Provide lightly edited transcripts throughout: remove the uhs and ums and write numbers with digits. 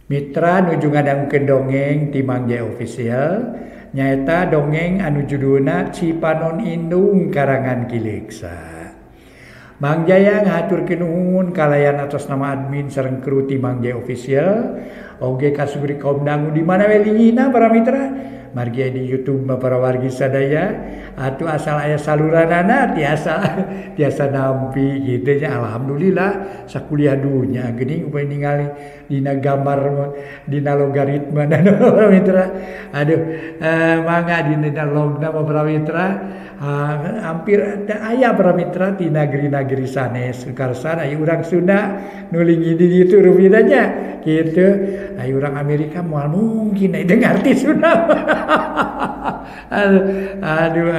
Mitra nuju ngadangkeun dongeng ti Mang Jaya Official nyaeta dongeng anu judulna Cipanon Indung karangan Kileksa. Mang Jaya ngaturkeun nuhun kalayan atas nama admin sareng kru ti Mang Jaya Official oge kasugri kaum dangu di mana we lingina para mitra. Margi di YouTube para wargi sadaya atuh asal aya saluranana tiasa nampi gitu nya. Alhamdulillah sakuliah dunya geuning upaya ningali dina gambar dina logaritma dan para mitra. Aduh mangga dina logna para mitra hampir aya para mitra di negeri-negeri sanes karsan aya urang Sunda nuling di ditu rumitanya kitu. Aya urang Amerika moal mungkin dengar ti Sunda. Aduh.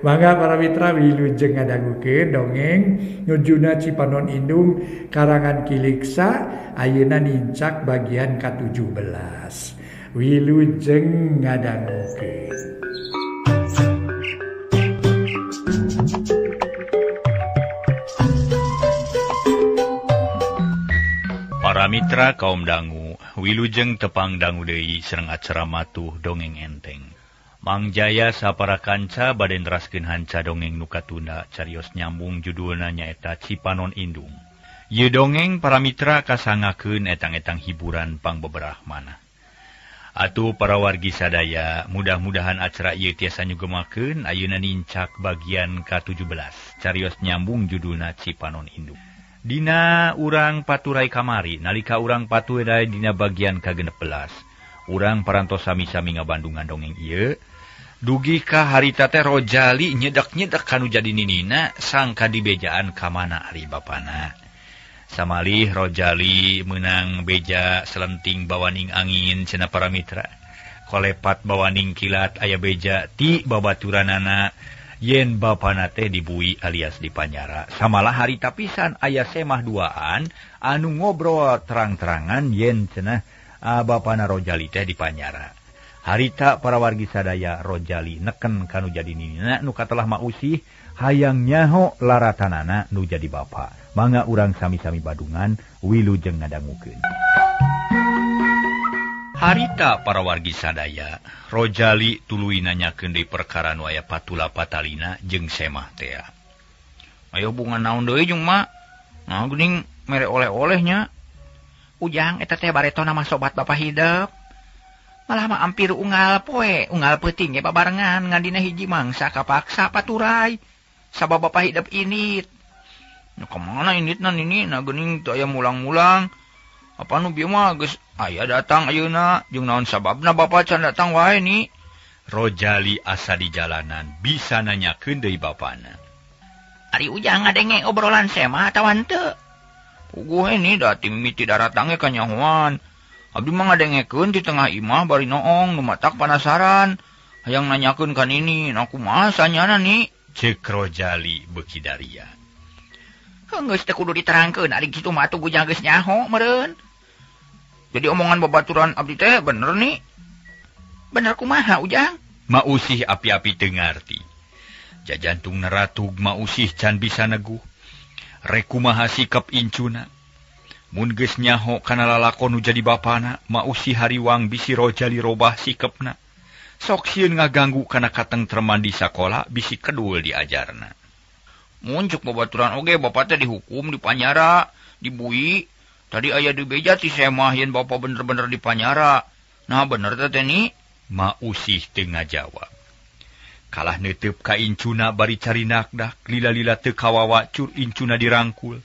Mangga para mitra wilujeng ngadangukeun dongeng nujuna Cipanon Indung karangan Kileksa ayeuna nincak bagian ke-17. Wilujeng ngadangukeun. Para mitra kaum dangu, wilujeng tepang dangu deui sareng acara matuh dongeng enteng. Mang Jaya sapara kanca bade neraskeun hanca dongeng nu katunda carios nyambung judulna nyaeta Cipanon Indung. Ieu dongeng para mitra kasangakeun etang-etang hiburan pangbeberah manah. Atuh para wargi sadaya, mudah-mudahan acara ieu tiasa nyugemakeun ayeuna nincak bagian ka-17 carios nyambung judulna Cipanon Indung. Dina urang paturai kamari, nalika urang paturai dina bagian ka-16, urang parantos sami-sami ngabandungan dongeng ieu, dugi ka harita teh Rojali nyedak-nyedak kanu jadi ninina sangka dibejaan ka mana ari bapana. Samalih Rojali meunang beja selenting bawaning angin cenah para mitra. Kolepat bawaning kilat aya beja ti babaturanana yen bapana teh dibui alias dipanyara. Samalah harita pisan aya semah duaan anu ngobrol terang-terangan yen cenah bapana Rojali teh dipanyara. Harita para wargi sadaya Rojali neken kanu jadi ninina nu katelah mausih hayang nyaho laratanana nu jadi bapa. Mangga urang sami-sami badungan wilujeng ngadangukeun. Harita para wargi sadaya, Rojali tuluy nanyakeun deui perkara nu aya patula patalina jeung semah teh. Ayo bunga naon deui jeung mak? Nah geuning mere oleh-olehnya. Ujang eta teh baretona mah sobat bapa hideep. Malah mah ampir unggal poe, unggal peuting ge babarengan ngan dina hiji mangsa kapaksa paturai. Sabab bapa hideep init. Nah kemana initna nini? Nah geuning teu aya mulang-mulang. Apa nu bieu mah geus aya datang ayeuna jeung naon sababna bapa can datang wae ni. Rojali asa di jalanan bisa nanyakeun deui bapana. Ari Ujang ngadenge obrolan semah atawa henteu? Puguh ini da ti mimiti daratang ge kanyahoan. Abdi mah ngadengekeun di tengah imah bari noong nu matak panasaran. Hayang nanyakeun ka nini, nah kumaha sanyana ni? Ceuk Rojali beuki daria. Geus teh kudu diterangkeun ari kitu mah atuh Ujang geus nyaho meureun. Jadi omongan babaturan abdi teh bener nih. Bener kumaha Ujang? Mausih api-api teu ngarti. Jajantung neratug mausih can bisa neguh. Rek kumaha sikap incuna. Mun geus nyaho kana lalakon nu jadi bapana, mausih hariwang bisi Rojali robah sikepna. Sok sieun ngaganggu kana katengtreman di sakola bisi kedul diajarna. Muncuk babaturan oge bapa teh dihukum, dipanyara, dibui. Tadi aya di beja ti semah yen bapa bener-bener dipanyara. Nah bener teh ni? Mausih teu ngajawab. Kalah neuteup ka incuna bari cari nakdak, lila-lila teu kawawa cur incuna dirangkul.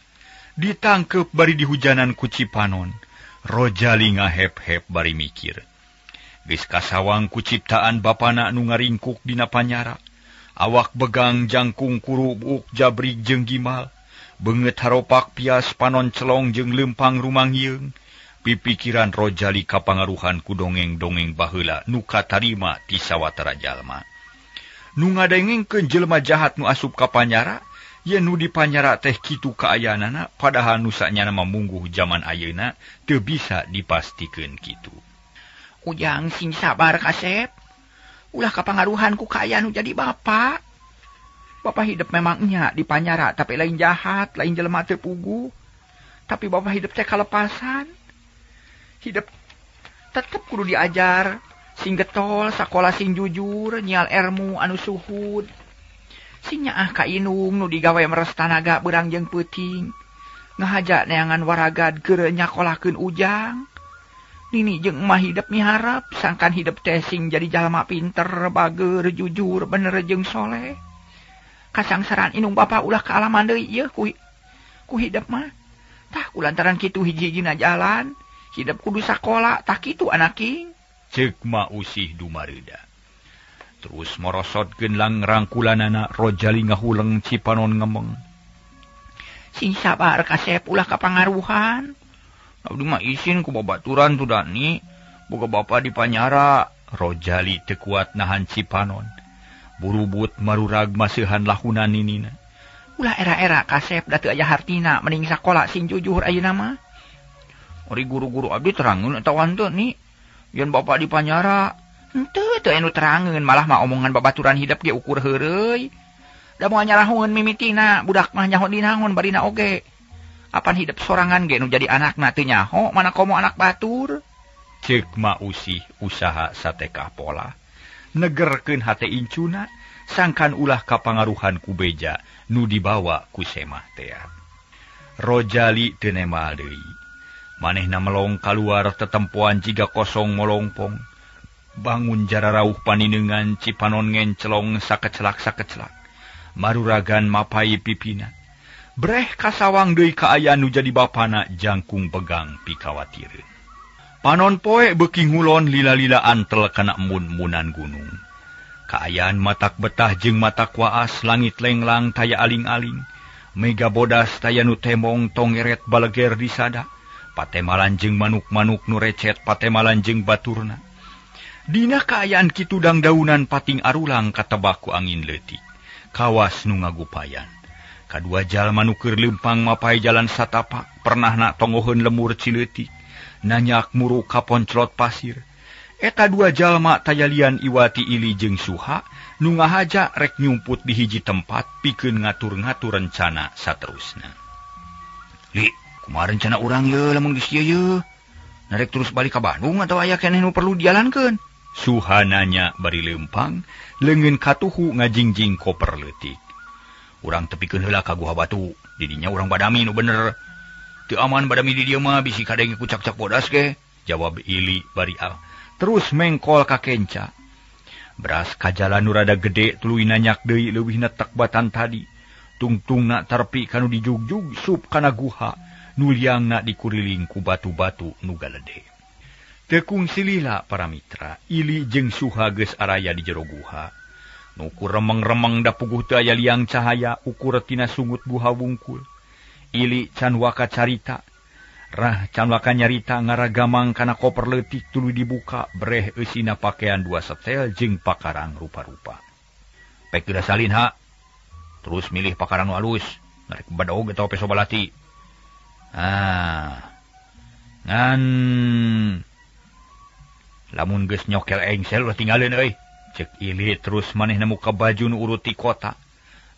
Ditangkep bari dihujanan ku Cipanon. Rojali ngahep-hep bari mikir. Geus kasawang ku ciptaan bapana nu ngaringkuk dina panyara. Awak begang jangkung kurubuk jabrig jeung gimal. Beungeut haropak pias panon celong jeung lempang rumangieung. Pipikiran Rojali kapangaruhan ku dongeng-dongeng baheula nu katarima ti sawatara jalma. Nu ngadengengkeun jelema jahat nu asup ka panyara, yen nu dipanyara teh kitu kaayanana, padahal nu sanyana mamungguh zaman ayeuna teu bisa dipastikeun kitu. Ujang sing sabar kasep. Ulah kapangaruhan ku kaayaan nu jadi bapa. Bapa hidup memang nya dipanyara, tapi lain jahat, lain jelema teu puguh. Tapi bapa hidup teh kalepasan. hidup tetep kudu diajar sing getol sakola sing jujur nyial ilmu anu suhud sing nyaah ka inung nu digawe meres tanaga berang jeung peuting ngahaja neangan waragad keur nyakolakeun ujang nini jeung emah hidup miharap sangkan hidup teh sing jadi jalma pinter bager jujur bener jeung soleh kasangsaran inung bapa ulah kaalaman deui ieu ku hidup mah tah kulantaran kitu hiji-hijina jalan hidup kudu sakola tah kitu anaking ceuk Ma Usih dumareuda. Terus morosotkeun rangkulanana Rojali ngahuleng Cipanon ngemeng. Sing sabar kasep ulah kapangaruhan. Abdi mah isin ku babaturan tu Dani, boga bapa di Panyara. Rojali teu kuat nahan Cipanon. Burubut marurag maseuhan lahunan ninina. Ulah era-era kasep da teu aya hartina mending sakola sing jujur ayeuna mah. Ori guru-guru abdi terangeun atawa henteu ni. Yen bapak di Panyara, henteu teu anu terangeun malah mah omongan babaturan hidup ge ukur heureuy. Da moal nyarahungeun mimitina budak mah nyaho dinaon barina oge. Apan hidup sorangan ge nu jadi anakna teu nyaho mana komo anak batur. Ceuk Ma Usih usaha satekah pola. Negerkeun hate incuna sangkan ulah kapangaruhan ku beja nu dibawa ku Semah teh. Rojali teu nemal deui. Manehna melong kaluar tetempoan jiga kosong molongpong. Bangun jara rauh paninengan Cipanon ngencelong sakecelak-sakecelak. Maruragan mapai pipina. Breh kasawang deui ka aya nu jadi bapana jangkung pegang pikawatireun. Panon poe beuki ngulon lila-lilaan tel kana embun-embunan gunung. Kaayaan matak betah jeung matak waas langit lenglang taya aling-aling. Mega bodas taya nu temong tongeret baleger di sada. Patemalan jeung manuk-manuk nu recet patemalan jeung baturna. Dina kaayaan kitu dangdaunan pating arulang katebak ku angin leutik. Kawas nu ngagupayan. Kadua jalma nu keur leumpang mapai jalan satapak pernahna tonggoheun lemur cileutik. Nanyak muru ka ponclot pasir. Eta dua jalma tayalian Iwati Ili jeung Suha nu ngahaja rek nyumput di hiji tempat pikeun ngatur-ngatur rencana saterusna. Li kumaha rencana urang ye lamun geus ieu ye? Narek terus balik ka Bandung atawa aya keneh nu perlu dijalankeun? Suha nanya bari leumpang, leungeun katuhu ngajingjing koper leutik. Urang tepikeun heula ka Guha Batu, di dinya urang badami nu bener. Teu aman badami di dieu mah bisi kadenge ku cak-cak bodas ge, jawab Ili bari terus mengkol ka kenca. Beras kajalan nu rada gede tuluy nanyak deui leuwih netek batan tadi. Tungtungna tarpi kanu dijugjug sup kana guha. Nuliangna dikuriling ku batu-batu nu galede. Tekung silila para mitra, Ili jeung Suha geus araya di jero guha. Nuku remeng-remeng da puguh teu aya liang cahaya ukur tina sungut guha wungkul. Ili can waka carita. Can waka nyarita ngaragamang kana koper leutik tuluy dibuka breh eusina pakean dua setel jeung pakarang rupa-rupa. Pek geus salin ha. Terus milih pakarang nu alus, narek badaog atawa peso balati. Ngan lamun geus nyokel engsel ulah tinggalin euy. Ceuk Ili terus manehna muka baju nu urut ti kota.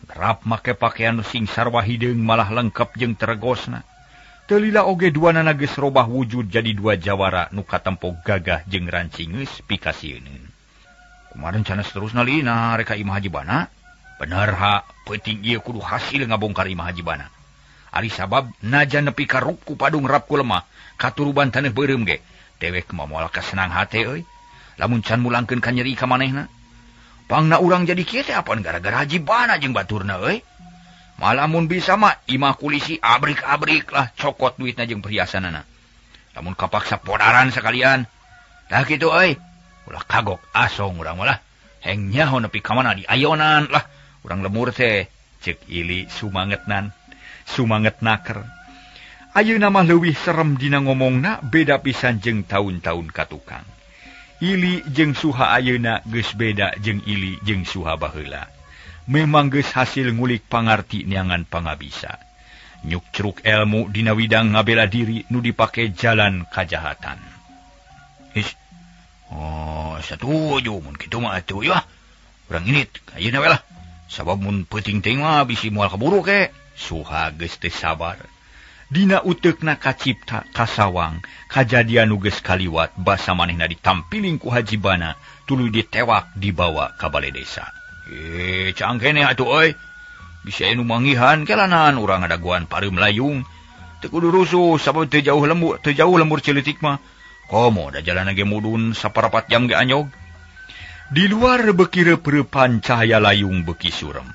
Gerap make pakean sing sarwa hideung malah lengkep jeung teregosna. Teu lila oge duanana geus robah wujud jadi dua jawara nu katempo gagah jeung rancingeus pikasieun. Kumaha rencana saterusna li rek ka Imah Haji Bana? Bener ha, penting ieu kudu hasil ngabongkar Imah Haji Bana. Ari sabab najan nepi ka rup ku padung rap ku lemah, katuruban taneuh beureum ge. Dewek mah moal kasenang hate euy. Lamun can mulangkeun ka nyeri ka manehna. Pangna urang jadi kieu teh apaan gara-gara Haji Bana jeung baturna euy. Malamun bisa mah imah kulisi abrik-abrik lah cokot duitna jeung perhiasanana. Lamun kapaksa podaran sakalian. Tah kitu euy. Ulah kagok asong urang mah lah. Heng nyaho nepi ka mana di ayonan lah. Urang lemur teh ceuk Ili sumangetnan. Sumanget naker. Ayeuna mah leuwih serem dina ngomongna beda pisan jeung taun-taun katukang. Ili jeung Suha ayeuna geus beda jeung Ili jeung Suha baheula. Memang geus hasil ngulik pangarti neangan pangabisa. Nyuk ceruk ilmu dina widang ngabela diri nu dipake jalan kajahatan. Satuju mun kitu mah atuh ya. Urang init ayeuna we lah. Sabab mun peuting teh mah bisi moal kaburu ke. Suha geus teu sabar. Dina uteukna kacipta kasawang kajadian nuges kaliwat basa manehna ditampiling ku Haji Bana tuluy ditewak dibawa ka balai desa. Cangkene atuh euy. Bisa anu mangihan kelanan urang ngadaguan pareum layung. Teu kudu rusuh sabab teu jauh lembur Cileutik mah. Komo da jalan ge mudun saparapat jam ge anyog. Di luar beuki reup-reupan cahaya layung beuki surem.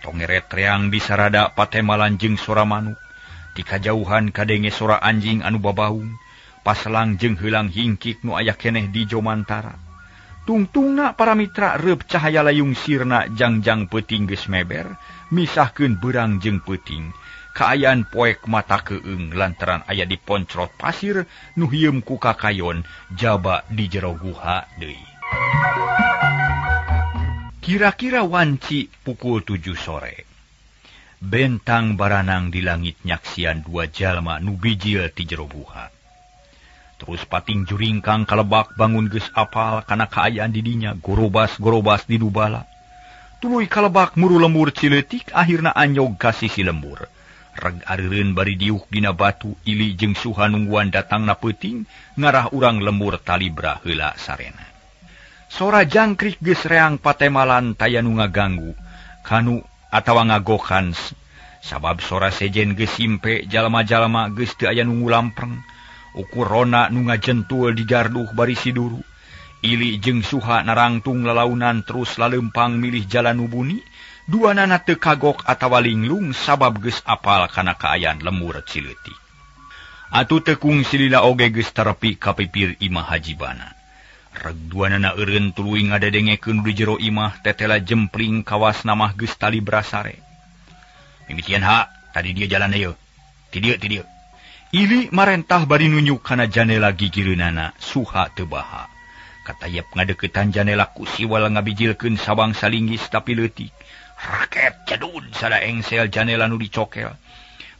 Tongeret reang di sarada patemalan jeung sora manuk. Di kajauhan kadenge sora anjing anu babaung, paselang jeung heulang hingkik nu aya keneh di jomantara. Tungtungna para mitra reup cahaya layung sirna jangjang peuting geus meber, misahkeun beurang jeung peuting. Kaayaan poek mata keueung lantaran aya di poncrot pasir nu hieum ku kakayon jaba di jero guha deui. Kira-kira wanci pukul 7 sore. Bentang baranang di langit nyaksian dua jalma nu bijil ti jero buha. Terus pating juringkang kalebak bangun geus apal kana kaayaan di dinya gorobas-gorobas di dubala. Tuluy kalebak muru lembur Cileutik akhirna anyog ka sisi lembur. Reg areureun bari diuk dina batu ili jeung suha nungguan datangna peuting ngarah urang lembur talibra heula sarena. Sora jangkrik geus reang patemalan taya nu ngaganggu kanu atawa ngagokan sabab sora sejen geus simpe jalma-jalma geus teu aya nu ngulampreng ukurona nu ngajentul di garduh bari siduru ili jeung suha narangtung lalaunan terus lalempang milih jalan nu buni duanana teu kagok atawa linglung sabab geus apal kana kaayaan lembur Cileutik. Atuh tekung silila oge geus terepi ka pipir imah Haji Bana. Reg duanana eureun tuluy ngadadengekeun di jero imah tetela jempling kawas namah geus talibra sare. Mimitian tadi dia jalan ieu. Ti dieu. Ili marentah bari nunjuk kana janela gigireunana suha teu baha. Katayap ngadeuketan janela ku siwal ngabijilkeun sabang salinggis tapi leutik. Raket jadud sada engsel janela nu dicokel.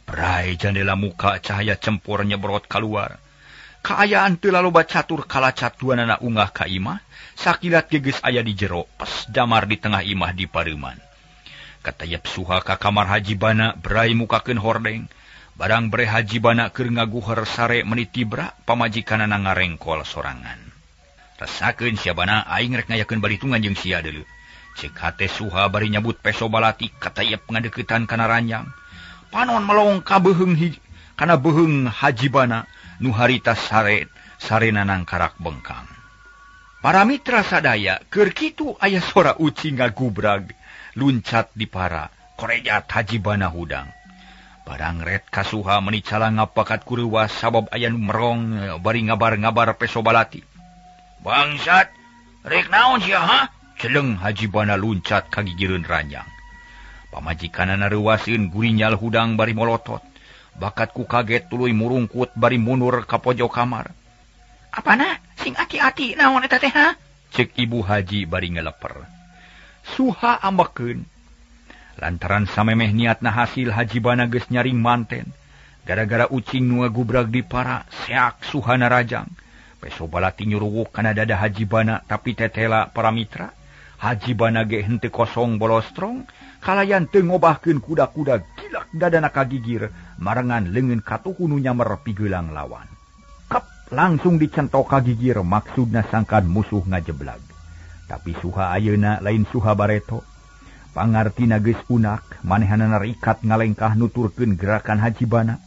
Berai janela muka cahaya cempur nyebrot kaluar. Kaayaan teu laloba catur kalacat duanana unggah ka imah, sakilat geus aya di jero, pas damar di tengah imah di pareuman. Katayap suha ka kamar Haji Bana berai mukakeun hordeng, barang bere Haji Bana keur ngaguher sare menitibra pamajikanana ngarengkol sorangan. Rasakeun sia Bana aing rek ngayakeun balitungan jeung sia deuleu. Ceuk hate suha bari nyabut peso balati katayap ngadeuketan kana ranjang. Panon melong ka kana beheung Haji Bana nu harita sarena nang karak bengkang. Para mitra sadaya keur kitu aya sora ucing ngagubrag luncat di para korejat Haji Bana hudang. Barang ret kasuha menicala ngapakat kureuwas sabab aya nu merong bari ngabar-ngabar peso balati. Bangsat, rek naon sia Celeng Haji Bana luncat ka gigireun ranjang. Pamajikanana reuwaseun gurinyal hudang bari molotot. Bakat ku kaget tuluy murungkut bari mundur ka pojok kamar. Apana? Sing ati-ati naon eta teh Cek ibu Haji bari ngeleper. Suha ambekeun. Lantaran samemeh niatna hasil Haji Bana geus nyaring manten. Gara-gara ucing nu ngagubrag di para seak suha narajang. Peso balati nyuruwuk kana dada Haji Bana tapi tetela para mitra. Haji Bana ge henteu kosong bolostrong. Kalayan teu ngobahkeun kuda-kuda gilak dadana kagigir marengan leungeun katuhu nu nyamer pigeulang lawan. Kep langsung dicentok kagigir maksudna sangkan musuh ngajeblag. Tapi suha ayeuna lain suha bareto. Pangartina geus unak manehanana rikat ngalengkah nuturkeun gerakan Haji Bana.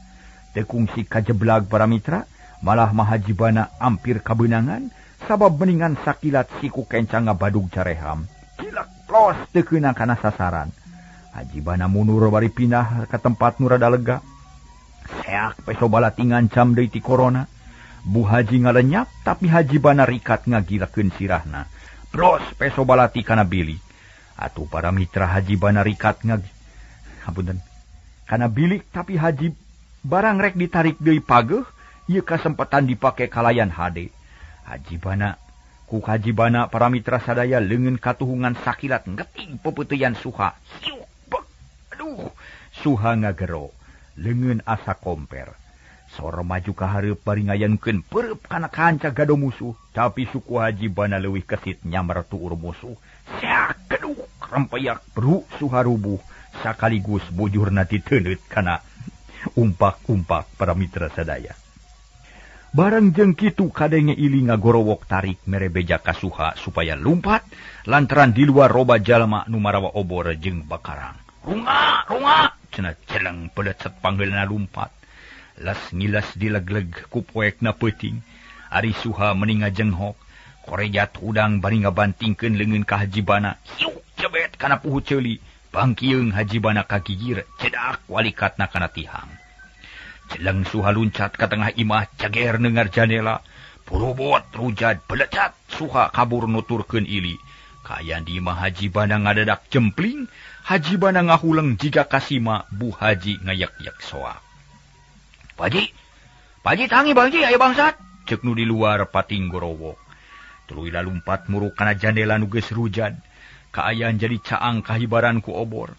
Teu kungsi kajeblag para mitra malah mah Haji Bana ampir kabeunangan sabab meningan sakilat siku kencang ngabadug careham. Gilak plos teu keuna kana sasaran. Haji Bana mundur bari pindah ke tempat nu rada lega. Seak peso balati ngancam deui ti corona. Bu Haji ngalenyap tapi Haji Bana rikat ngagilakeun sirahna. Bros peso balati kana bilik. Atuh para mitra Haji Bana rikat kana bilik tapi Haji barang rek ditarik deui pageuh, ieu kasempatan dipake kalayan hade. Haji Bana para mitra sadaya leungeun katuhungan sakilat ngeting pepeuteyan suha. Suha ngagero, leungeun asa komper. Sora maju ka hareup bari ngayankeun pereup kana kanca gado musuh, tapi suku Haji Bana leuwih kesit nyamar tuur musuh. Seak geduk rempeyak bru suha rubuh, sakaligus bujurna diteundeut kana Umpak-umpak para mitra sadaya. Barang jeung kitu kadenge ili ngagorowok tarik mere beja kasuha supaya lumpat lantaran di luar roba jalma nu marawa obor jeung bakarang. Runga, runga, cenah celeng pelecet panggeulna lumpat. Las ngilas dilegleg ku poekna peuting. Ari suha meninga jenghok, korejat udang bari ngabantingkeun leungeun ka hajibana. Hiu jebet kana puhu ceuli, bangkieung hajibana kagigir cedak walikatna kana tihang. Celeng suha luncat ka tengah imah cager nengar jandela, purubot rujad belecat suha kabur nuturkeun ili. Kayan di imah hajibana ngadadak jempling, hajibana ngahuleng jiga kasima Bu Haji ngayak-yak soak. Paji tangi bangji aya bangsat. Cek nu di luar pating gorowok. Tuluy lalumpat muruk kana jandela nu geus rujad. Kaayaan jadi caang kahibaran ku obor.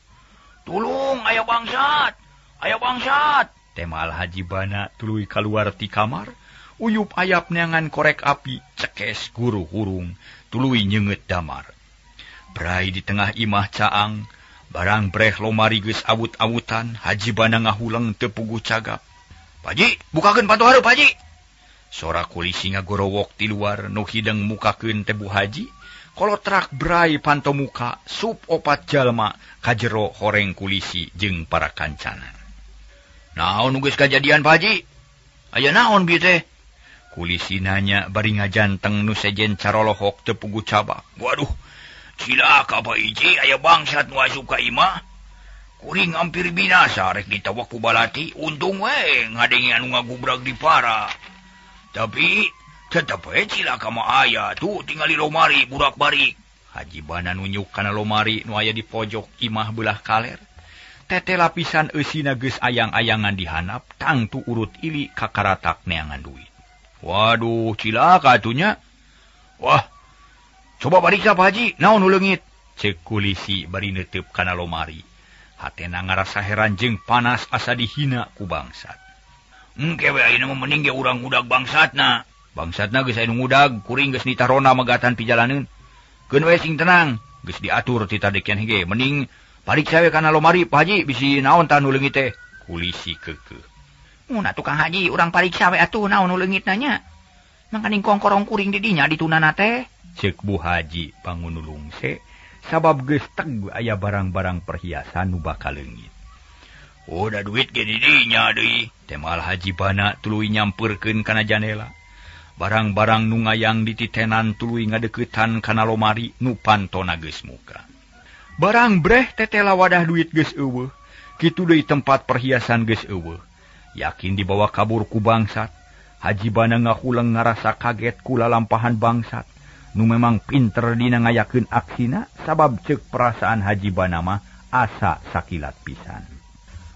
Tulung aya bangsat. Aya bangsat. Temal hajibana tuluy kaluar ti kamar. Uyup ayap neangan korek api. Cekes guru hurung. Tuluy nyeungeut damar. Brai di tengah imah caang. Barang breh lomari geus awut-awutan. Hajibana ngahuleng teu puguh cagap. Paji, bukakeun pantu hareup Paji. Sora kulisi ngagorowok di luar nu hideng mukakeun teh Bu Haji. Kolotrak brai panto muka sup opat jalma kajero horeng kulisi jeung para kancana. Naon nu geus kajadian Paji? Aya naon bieu teh? Kulisi nanya bari ngajanteng nu sejen carolohok teu puguh cabak. Waduh, cilaka Pak Iji aya bangsat nu asup ka imah. Kuring hampir binasa rek ditawak ku balati. Untung we ngadengi anu ngagubrak di para. Tapi tetep we cilaka mah aya tuh tingali lomari burak barik. Hajibana nunjuk kana lomari nu aya di pojok imah belah kaler. Tete lapisan eusina geus ayang-ayangan dihanap tang tu urut ili kakaratak neangan duit. Waduh cilaka atunya. Wah, coba bariksa Pak Haji, naon nu leungit? Ceuk kulisi bari neuteup kana lomari. Hatena ngarasa heran jeung panas asa dihina ku bangsat. Engke we ayeuna mah mending ge urang ngudag bangsatna. Bangsatna geus aya nu ngudag, kuring geus nitarona magatan pijalaneun. Keun we sing tenang, geus diatur ti tadekian hege. Mending pariksa we kana lomari Pak Haji bisi naon tah nu leungit teh. Kulisi keukeuh. Mun atuh Kang Haji, urang pariksa we atuh naon nu leungitna nya. Mangkaning kongkorong kuring di dinya ditunana teh. Ceuk Bu Haji pangunulung se, sabab geus teg aya barang-barang perhiasan nu bakal leungit. Oh, da duit ge di dinya deui. Temal hajibana tuluy nyampeurkeun kana jandela. Barang-barang nu ngayang di titenan tuluy ngadeuketan kana lomari nu pantona geus muka. Barang breh tetela wadah duit geus eueuh. Kitu deui tempat perhiasan geus eueuh. Yakin dibawa kabur ku bangsat. Hajibana ngahuleng ngarasa kaget ku lalampahan bangsat. Nu memang pinter dina ngayakeun aksina sabab ceuk perasaan hajibana mah asa sakilat pisan.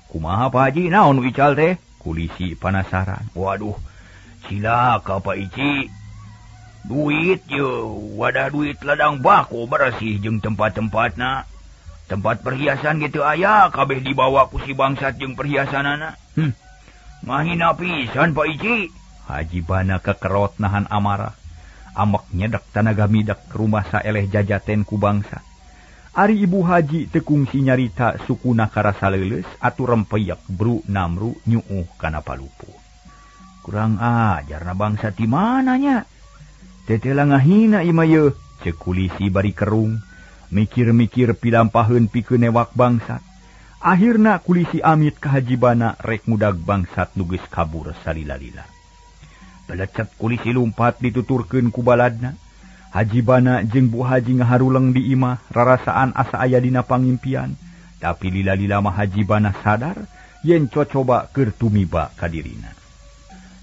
Kumaha Pak Haji, naon nu ical teh? Kulisi penasaran. Waduh, cilaka Pak Ici. Duit ye, wadah duit ladang bako bersih jeung tempat-tempatna. Tempat perhiasan gitu aya, kabeh dibawa ku si bangsat jeung perhiasanana. Mahina pisan Pak Ici. Hajibana kekerot nahan amarah. Amek nyedek tanaga midak ke rumah saeleh jajaten ku bangsat. Ari Ibu Haji tekungsi nyarita sukuna karasa leuleus atu rempeyak bru namru nyuuh kana palupu. Kurang ajarna bangsa ti mananya. Tetela ngahina imah ye, ceuk kulisi bari kerung, mikir-mikir pilampaheun pikeun newak bangsat. Akhirna kulisi amit ka hajibana rek mudag bangsat nu geus kabur salila-lila. Belecet kulisi lumpat dituturkeun ku baladna. Hajibana jeung Bu Haji ngaharuleng di imah rarasaan asa aya dina pangimpian. Tapi lila-lila mah hajibana sadar yen cocoba keur tumiba ka dirina.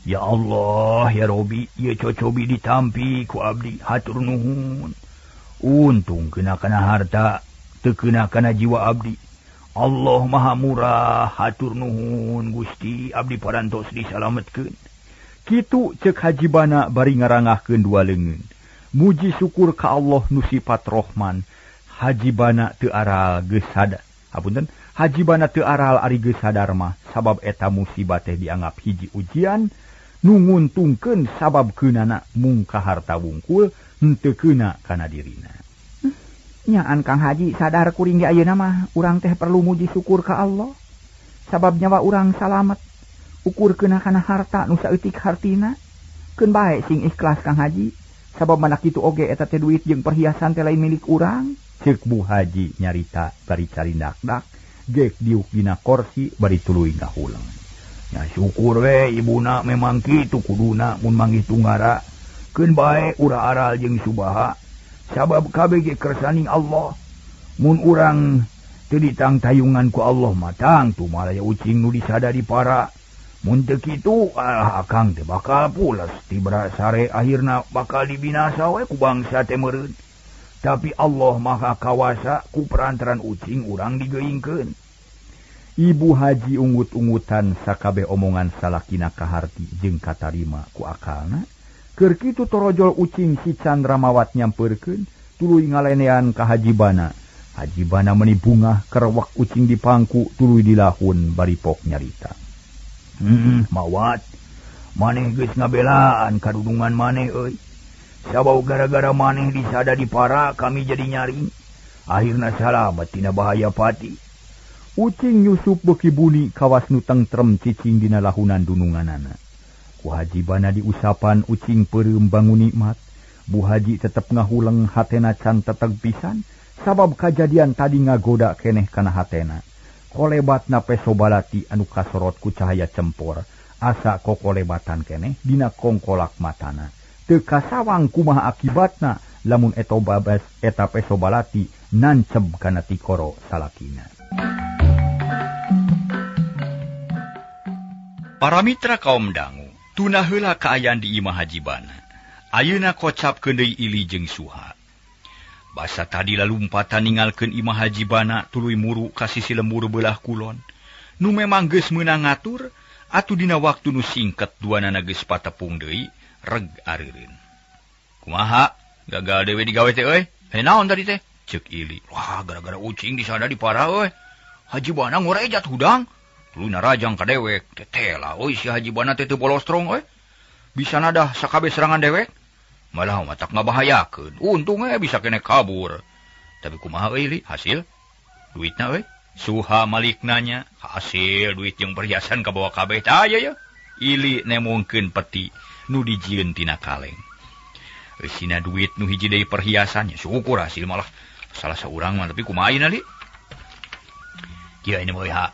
Ya Allah, ya Robi, ieu cocobi ditampi ku abdi, hatur nuhun. Untung keuna kana harta, teu keuna kana jiwa abdi. Allah Maha Murah, hatur nuhun Gusti, abdi parantos disalametkeun. Kitu ceuk hajibana bari ngarangahkeun dua leungeun. Muji syukur ka Allah nu sifat Rahman. Hajibana teu aral geus sadar. Hapunten, hajibana teu aral ari geus sadar mah sabab eta musibah teh dianggap hiji ujian nu nguntungkeun sabab keunana mung ka harta wungkul henteu keuna kana dirina. Nyaan Kang Haji sadar kuring ge ayeuna mah urang teh perlu muji syukur ka Allah. sabab nyawa urang salamet. Ukur kana harta nu saeutik hartina. Keun bae sing ikhlas Kang Haji, sabab mana kitu oge eta teh duit jeung perhiasan teh lain milik urang. Ceuk Bu Haji nyarita bari carindak-dak, gek diuk dina kursi bari tuluy ngahulang. Nya syukur we ibuna memang kitu kuduna mun manggih tunggara. Keun bae ura aral jeung subaha, sabab kabeh ge kersani Allah. Mun urang teu ditang tayungan ku Allah matang tu malaya ucing nu disadari para. Mun teu kitu akang teh bakal pules tibra sare akhirna bakal dibinasa we ku bangsa teh meureun. Tapi Allah Maha Kawasa ku perantaran ucing urang digeuingkeun. Ibu Haji ungut-ungutan sakabeh omongan salakina kaharti jeung katarima ku akalna. Keur kitu torojol ucing si Candramawat nyampeurkeun tuluy ngalenean ka Haji Bana. Haji Bana meuni bungah kerewek ucing di pangku tuluy dilahun bari pok nyarita. Mawat, maneh geus ngabelaan kadudungan maneh euy. Sabab gara-gara maneh disada di para kami jadi nyaring. Akhirna salamet tina bahaya pati. Ucing nyusup beuki buni kawas nu tentrem cicing dina lahunan dununganana. Ku Haji Bana diusapan ucing peureum bangun nikmat. Bu Haji tetep ngahuleng hatena can teteg pisan sabab kajadian tadi ngagoda keneh kana hatena. Kolebatna pesobalati anu kasorot ku cahaya cempor asa kokolebatan keneh dina kongkolak matana. Teu kasawang kumaha akibatna lamun eto babas eta pesobalati nanceb kana tikoro salakina. Para mitra kaum dangu, tuna heula kaayaan di Imah Haji Bana. Ayeuna kocapkeun deui Ili jeung Suha. Basa tadi lalumpatan ninggalkeun Imah Haji Bana tuluy muru ka sisi lembur beulah kulon. Nu memang geus meunang ngatur, atuh dina waktu nu singket duanana geus patepung deui, reg areureun. Kumaha? Gagal dewe digawe teh euy? Heuh naon tadi teh? Ceuk Ili. Wah, gara-gara ucing disana dipara euy. Haji Bana ngorejat hudang. Tuluy narajang ka dewek. Tetela euy si Haji Bana teh teu bolostrong euy. Bisa nadah sakabeh serangan dewek. Malah matak ngabahayakeun. Untung bisa kene kabur. Tapi kumaha euy Li? Hasil? Duitna euy? Suha malik nanya. Hasil duit jeung perhiasan kabawa kabeh tah aya ya. Ili nemongkeun peti nu dijieun tina kaleng. Eusina duit nu hiji deui perhiasannya. Syukur hasil malah salah saurang mah tapi kumaha ayeuna Li? Kieu ini meuy ha.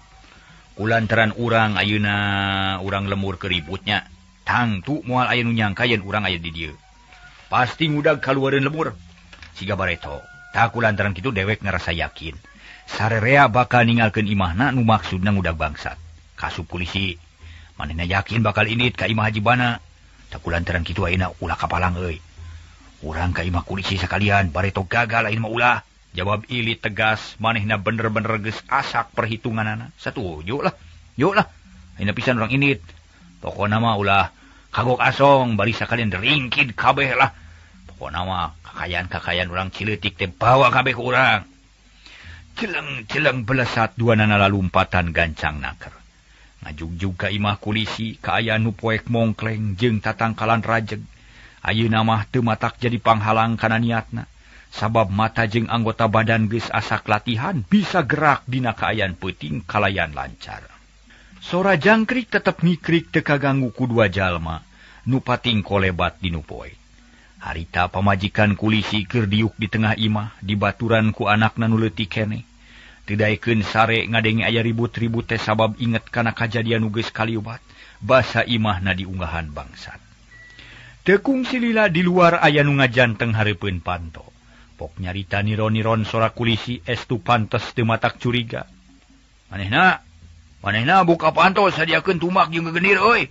Kulantaran urang ayeuna urang lemur keributnya. Tangtu moal aya nu nyangka yen urang aya di dieu. Pasti ngudag kaluareun lemur. Siga bareto. Tak kulantaran kitu dewek ngarasa yakin. Sarerea bakal ninggalkeun imahna nu maksudna ngudag bangsat. Kasup polisi. Manehna yakin bakal init ka Imah Haji Bana. Tak kulantaran kitu ayeuna ulah kapalang euy. Urang ka imah polisi sakalian bareto gagal ayeuna mah ulah. Jawab Ili tegas, manehna bener-bener geus asak perhitunganana. Satuju lah. Yuk lah. Ayeuna pisan urang init. Pokona mah ulah kagok asong bari sakalian ringkid kabeh lah. Pokona mah kakayaan urang cileutik teh bawa kabeh ku urang. Celeng-celeng belesat duanana lalumpatan gancang naker. Ngajugjug ka imah kulisi kaayaan nu poek mongkleng jeung tatangkalan rajeg. Ayeuna mah teu matak jadi panghalang kana niatna. Sabab mata jeung anggota badan geus asak latihan bisa gerak dina kaayaan peuting kalayan lancar. Sora jangkrik tetep ngikrik teu kaganggu ku dua jalma nu pating kolebat dinu poe. Harita pamajikan kulisi keur diuk di tengah imah dibaturan ku anakna nu leutik keneh. Teu daekeun sare ngadenge aya ribut-ribut teh sabab inget kana kajadian nu geus kaliobat basa imahna diunggahan bangsat. Teu kungsi lila di luar aya nu ngajanteng hareupeun panto. Pok nyarita niron-niron sora kulisi estu pantes teu matak curiga. Manehna buka panto sadiakeun tumak jeung gegenir euy.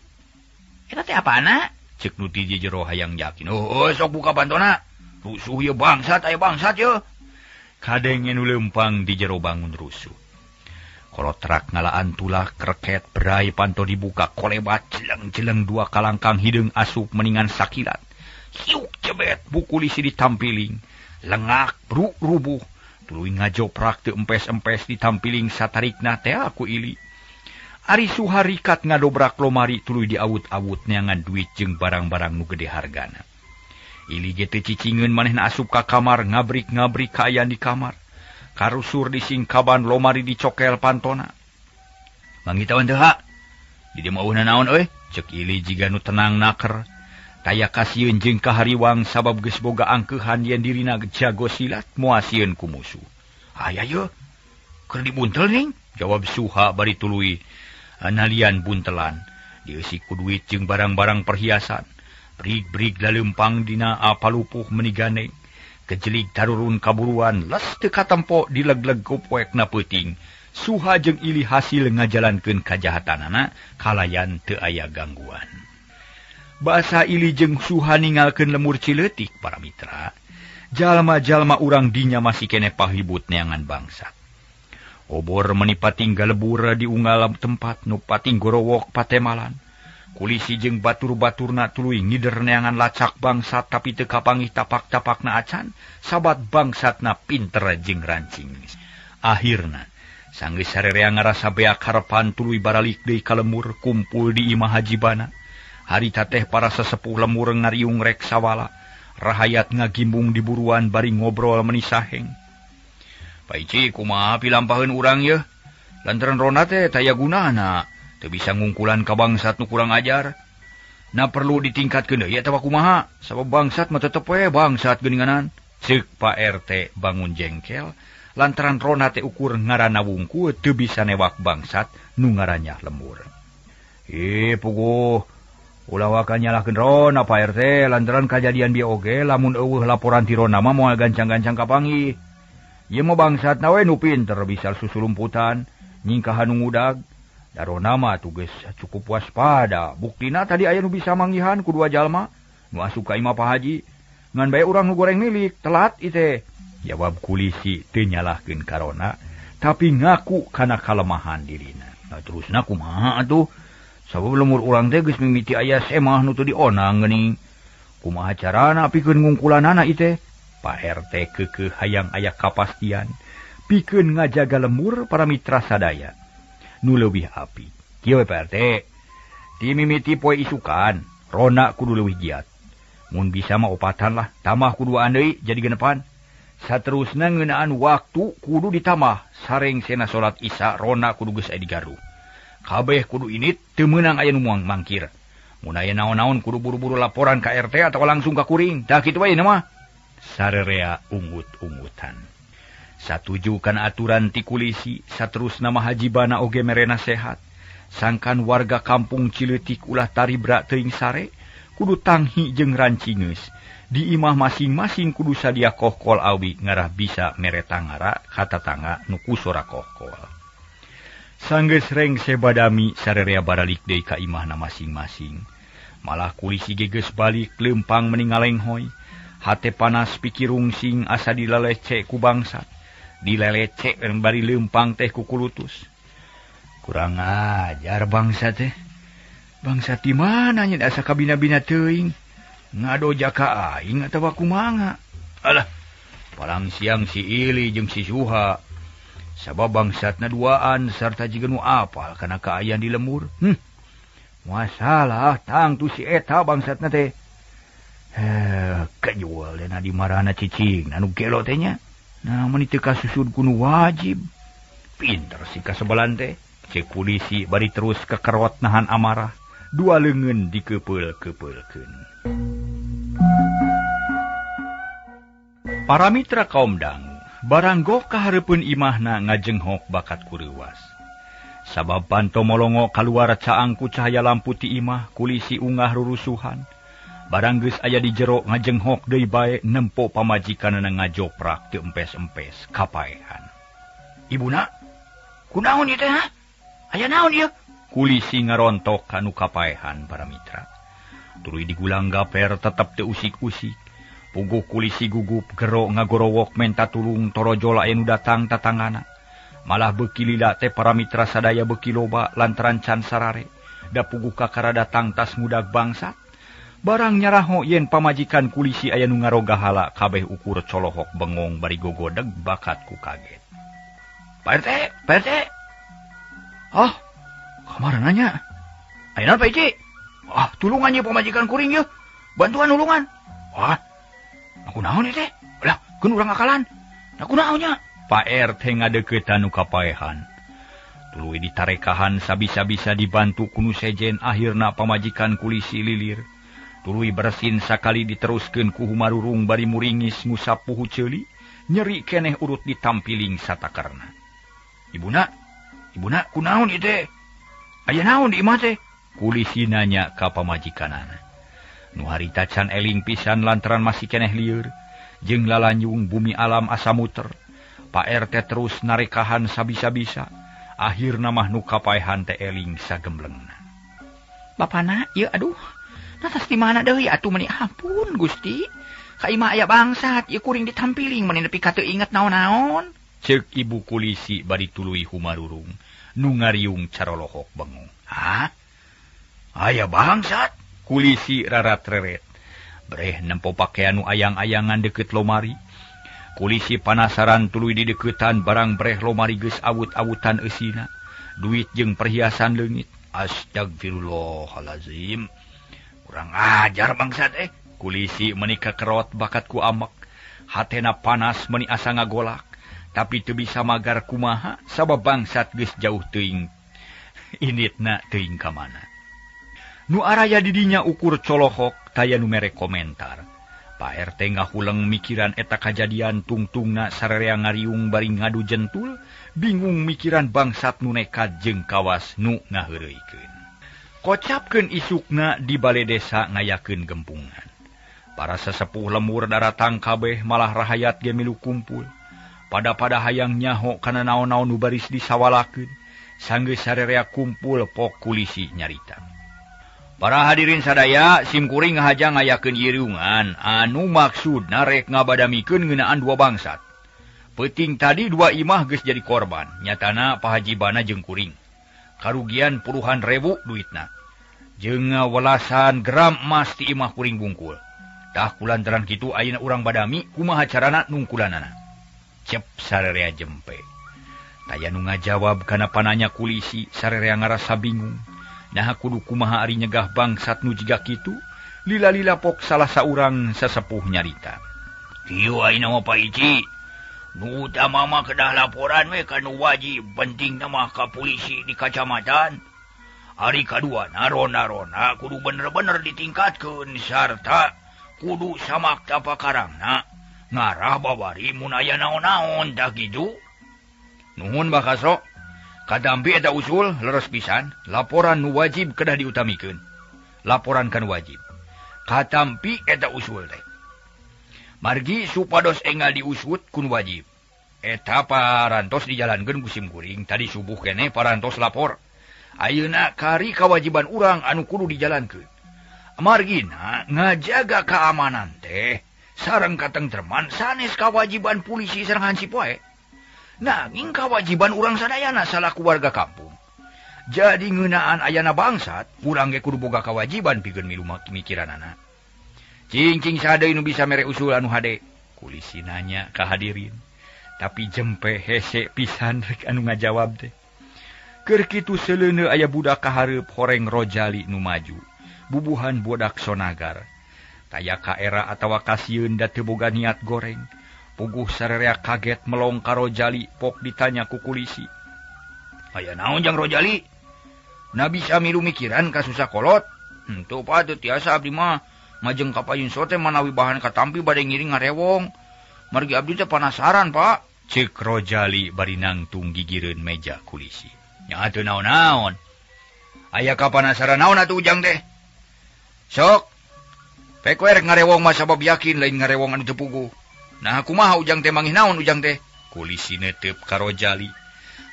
Eta teh apana? Ceuk nu di jero hayang yakin. Oh, sok buka pantona. Rusuh ye bangsat aya bangsat ye. Kadenge nu leumpang di jero bangun rusuh. Kolotrak ngalaan tulah kreket berai panto dibuka kolebat jeleng-jeleng dua kalangkang hideung asup meningan sakilat. Hiuk cebet bukulisi ditampiling. Lengak bruk rubuh. Tuluy ngajoprak teu empes-empes ditampiling satarikna teh aku Ili. Ari suharikat ngadobrak lomari tuluy diawut-awut neangan duit jeung barang-barang nu gede hargana. Ili ge teu cicingeun manehna asup ka kamar ngabrik-ngabrik kaayaan di kamar. Karusur di singkaban lomari dicokel pantona. Mangitawan teh ha. Di dieu mauhna naon euy? Cek Ili jiga nu tenang naker. Taya kasieun jeung kahariwang sabab geus boga angkeuhan yen dirina jago silat moal sieun ku musuh. Aya ye. Keur dibuntel ning, jawab Suha bari tuluy. Analian buntelan, dieusi ku duit jeung barang-barang perhiasan. Brig-brig laleumpang dina apalupuh menigane. Kejelik tarurun kaburuan, les teu katempo dileg-leg ku poekna peuting. Suha jeung Ili hasil ngajalankeun kajahatanana kalayan teu aya gangguan. Basa Ili jeung Suha ningalkeun lemur cileutik para mitra. Jalma-jalma urang dinya masih kene pahibut neangan bangsat. Obor menipa tinggal lebur di unggal tempat nu pating gorowok patemalan. Kulisi jeung batur-baturna tuluy ngider neangan lacak bangsat tapi teu kapangih tapak-tapakna acan, sabat bangsatna pinter jeung rancing. Akhirna sanggeus sarerea ngarasa beak harepan tuluy baralik deui ka lemur kumpul di imah hajibana. Harita teh para sesepuh lemur ngariung rek sawala. Rahayat ngagimbung di buruan bari ngobrol menisaheng. Paici kumaha pilampaheun urang ye? Lantaran rona teh taya gunana, teu bisa ngungkulan ka bangsat nu kurang ajar. Na perlu ditingkatkeun deui atawa kumaha? Sabab bangsat mah tetep we bangsat geuninganan. Ceuk Pak RT bangun jengkel, lantaran rona teh ukur ngaranna wungku teu bisa newak bangsat nu ngarannya lemur. Puguh, ulah wakan nyalahkeun rona Pak RT, lantaran kajadian bieu oge lamun eueuh laporan ti rona mah moal gancang-gancang kapanggih. Ieu mah bangsatna we nu pinter bisa susulumputan, nyingkahan nu ngudag. Darona mah tugas cukup waspada. Buktina tadi aya nu bisa manggihan ku dua jalma nu asup ka imah Pak Haji. Ngan bae urang nu goreng milik, telat ite. Jawab kulisi teu nyalahkeun karona, tapi ngaku kana kalemahan dirina. Nah terusna kumaha atuh? Sabab lemur urang teh geus mimiti aya semah nu teu dionang geuning. Kumaha carana pikeun ngungkulanana ite? Pak RT keukeuh hayang aya kapastian pikeun ngajaga lemur para mitra sadaya nu leuwih api. Kieu Pak RT, ti mimiti poe isukan, rona kudu leuwih giat. Mun bisa mah opatan lah, tamah kuduaan deui jadi genepan. Saterusna ngeunaan waktu kudu ditamah, sareng sena salat Isya rona kudu geus aya di garuh. Kabeh kudu init teu meunang aya nu moang mangkir. Mun aya naon-naon kudu buru-buru laporan ka RT atawa langsung ka kuring. Tah kitu wae mah. Sarerea ungut-ungutan. Satuju kana aturan ti kulisi, saterusna mah hajibana oge mere nasehat. Sangkan warga kampung Cileutik ulah taribra teuing sare, kudu tanghi jeung rancingeus. Di imah masing-masing kudu sadia kohkol awi ngarah bisa mere tangara ka tatangga nu kusora kohkol. Sanggeus rengse badami sarerea baralik deui ka imahna masing-masing. Malah kulisi geus balik leumpang meningalenghoy. Hate panas pikirung sing asa dilalece ku bangsat. Dilelece bari leumpang teh ku kulutus. Kurang ajar bangsat teh. Bangsat di mana nya asa kabina-bina teuing? Ngadoja ka aing atawa kumaha? Alah, palang siang si Ili jeung si Suha. Sabab bangsatna duaan sarta jiga nu apal kana kaayaan di lemur. Masalah tang tu si eta bangsatna teh. Kajual dena di marana cicing anu gelo teh nya. Nah mun teu kasusud kudu wajib. Pinter si kasebelan teh. Cek polisi bari terus kekerot nahan amarah. Dua leungeun dikepeul-kepeulkeun. Para mitra kaum dangu barang goh kahareupeun imahna ngajenghok bakat kureuwas. Sabab panto molongo kaluar caang ku cahaya lampu ti imah kulisi ungah rurusuhan. Barang geus aya di jero ngajenghok deui bae nempo pamajikanna ngajoprak teu empes-empes kapaehan. Ibuna, kunaon ieu teh ha? Aya naon ieu? Kulisi ngarontok kanu kapaehan para mitra. Tuluy digulang gaper tetep teu usik-usik. Puguh kulisi gugup gero ngagorowok menta tulung torojola anu datang tatangana. Malah beuki lila teh para mitra sadaya beuki loba lantaran can sarare. Da puguh kakara datang tas mudag bangsa. Barang nyaraho yen pamajikan kulisi aya nu ngaroga hala kabeh ukur colohok bengong bari gogodeg bakat ku kaget. Pak RT. Ah, kamar nanya. Ayeuna Pak Ici. Ah, tulungan ye pamajikan kuring ye. Bantuan nulungan. Wah. Aku naon teh? Lah, keun urang akalan. Aku naonnya? Pak RT ngadeukeut anu kapaehan. Tuluy ditarekahan sabisa-bisa dibantu kunu sejen akhirna pamajikan kulisi lilir. Tuluy bersin sakali diteruskeun ku Humarurung bari muringis ngusap puhu ceuli, nyeri keneh urut ditampiling satakarna. Ibuna kunaon ieu teh? Aya naon di imah teh? Kulisi nanya ka pamajikanana. Nu harita can eling pisan lantaran masih keneh lieur, jeung lalanyung bumi alam asa muter. Pak RT terus narekahan sabisa-bisa. Akhirna mah nu kapaehan teh eling sagemblengna. Bapana, ieu aduh. Natas di mana deui atuh meuni ampun Gusti. Ka imah aya bangsat, ieu kuring ditampiling meuni nepi ka teu inget naon-naon. Ceuk ibu kulisi bari tuluy Humarurung nu ngariung carolohok bengung. Hah? Aya bangsat? Kulisi rarat-reret. Breh nempo pakean nu ayang-ayangan deket lomari. Kulisi panasaran tuluy di deketan barang breh lomari geus awut-awutan eusina. Duit jeung perhiasan leungit. Astagfirullahalazim. Kurang ajar bangsat Kulisi menika kerot bakat ku amek. Hatena panas meuni asa ngagolak. Tapi teu bisa magar kumaha sabab bangsat geus jauh teuing. Initna teuing ka mana. Nu araya di dinya ukur colohok taya nu mere komentar. Pak RT ngahuleng mikiran eta kajadian tungtungna sarerea ngariung bari ngadu jentul, bingung mikiran bangsat nu nekat jeung kawas nu ngaheureuikeun. Kocapkeun isukna di balai desa ngayakeun gempungan. Para sesepuh lemur daratang kabeh malah rahayat ge milu kumpul. Pada hayang nyaho kana naon-naon nu baris disawalakeun, sanggeus sarerea kumpul pok kulisi nyarita. Para hadirin sadaya, simkuring ngahaja ngayakeun yiriungan anu maksudna rek ngabadamikeun ngeunaan dua bangsat. Peuting tadi dua imah geus jadi korban, nyatana pahajibana jeung kuring. Karugian puluhan ribu duitna. Jeung ngawelasan gram emas ti imah kuring bungkul. Tah kulantaran kitu ayeuna urang badami kumaha carana nungkulanana. Cep sarerea jempe. Taya nu ngajawab kana pananya kulisi sarerea ngarasa bingung. Nah kudu kumaha ari nyegah bangsat nu jiga kitu, lila-lila pok salah saurang sesepuh nyarita. Ieu ayeuna mah Pak Ici, nu utama mah kedah laporan we ka nu wajib pentingna mah ka polisi di kacamatan. Ari kadua ronda-ronda kudu bener-bener ditingkatkeun sarta kudu samakta pakarangna ngarah babari mun aya naon-naon dah kitu. Nuhun Bakasro. Kadampi eta usul leres pisan, laporan nu wajib kedah diutamikeun. Laporan kan wajib. Katampi eta usul teh. Margi supados enggal diusut kun wajib. Eta parantos dijalankeun ku simkuring tadi subuh keneh parantos lapor. Ayeuna kari kawajiban urang anu kudu dijalankeun. Margina ngajaga keamanan teh sareng katengtreman sanes kawajiban polisi sareng hansip wae. Nanging kawajiban urang sadayana salaku warga kampung. Jadi ngeunaan ayana bangsat, urang ge kudu boga kawajiban pikeun milu mikiranana. Cing-cing sadeui nu bisa mere usul anu hade? Kulisi nanya ka hadirin. Tapi jempe hese pisan rek anu ngajawab teh. Keur kitu seuleuna aya budak kahareup horeng Rojali nu maju. Bubuhan bodak Sonagar. Taya ka era atawa kasieun da teu boga niat goreng. Puguh sarerea kaget melong ka Rojali pok ditanya ku kulisi. Aya naon jang Rojali? Na bisa milu mikiran ka susah kolot? Henteu pa teu tiasa abdi mah majeng ka payun sote manawi bahan katampi bade ngiring ngarewong. Margi abdi teh panasaran, Pak. Ceuk Rojali bari nangtung gigireun meja kulisi. Nya teu naon-naon. Aya kapanasaran naon atuh ujang teh? Sok. Pek we rek ngarewong mah sabab yakin lain ngarewong anu teu puguh. Nah kumaha ujang teh mangih naon ujang teh? Kulisi netep ka Rojali.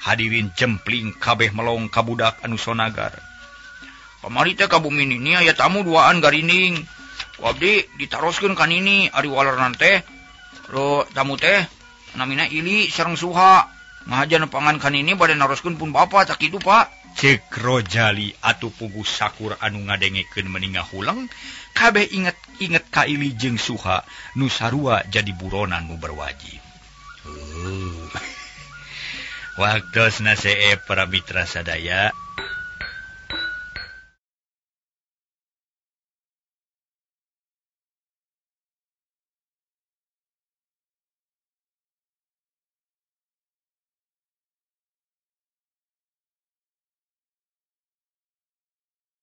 Hadirin jempling kabeh melong ka budak anu Sonagar. Pamari teh ka bumi nini aya tamu duaan garining. Ku abdi ditaroskeun ka nini ari walerna teh. Ro tamu teh namina Ili sareng Suha. Ngahajan pangan ka nini bade naroskeun pun bapa tak kitu Pak. Ceuk Rojali atuh puguh sakur anu ngadengekeun meuni ngahulang. Kabeh inget ka Ili jeung Suha nu sarua jadi buronan nu berwajib. Waktosna seep para mitra sadaya.